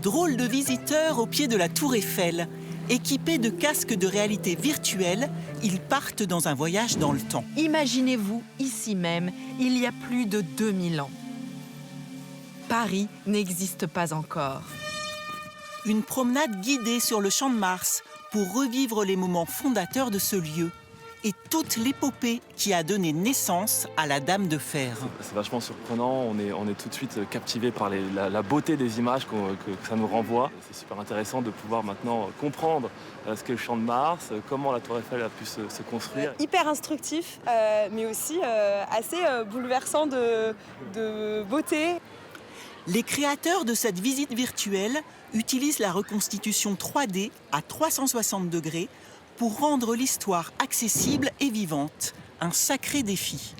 drôles de visiteurs au pied de la Tour Eiffel. Équipés de casques de réalité virtuelle, ils partent dans un voyage dans le temps. Imaginez-vous, ici même, il y a plus de 2000 ans. Paris n'existe pas encore. Une promenade guidée sur le Champ de Mars pour revivre les moments fondateurs de ce lieu et toute l'épopée qui a donné naissance à la Dame de Fer. C'est vachement surprenant, on est tout de suite captivé par la beauté des images que ça nous renvoie. C'est super intéressant de pouvoir maintenant comprendre ce qu'est le Champ de Mars, comment la Tour Eiffel a pu se construire. Hyper instructif, mais aussi assez bouleversant de beauté. Les créateurs de cette visite virtuelle utilisent la reconstitution 3D à 360 degrés pour rendre l'histoire accessible et vivante. Un sacré défi.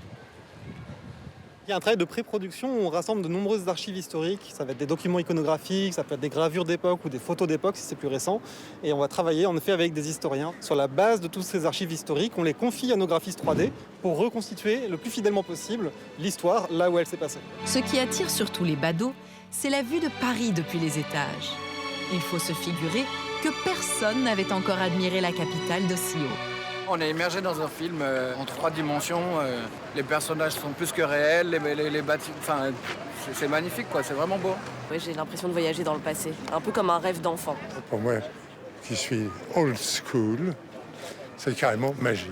Il y a un travail de pré-production où on rassemble de nombreuses archives historiques. Ça va être des documents iconographiques, ça peut être des gravures d'époque ou des photos d'époque si c'est plus récent. Et on va travailler en effet avec des historiens. Sur la base de toutes ces archives historiques, on les confie à nos graphistes 3D pour reconstituer le plus fidèlement possible l'histoire là où elle s'est passée. Ce qui attire surtout les badauds, c'est la vue de Paris depuis les étages. Il faut se figurer que personne n'avait encore admiré la capitale d'aussi haut. On est immergé dans un film en 3 dimensions. Les personnages sont plus que réels, les bâtiments. Enfin, c'est magnifique, quoi. C'est vraiment beau. Oui, j'ai l'impression de voyager dans le passé, un peu comme un rêve d'enfant. Pour moi, qui suis old school, c'est carrément magique.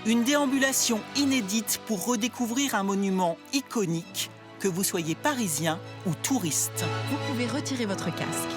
Une déambulation inédite pour redécouvrir un monument iconique, que vous soyez parisien ou touriste. Vous pouvez retirer votre casque.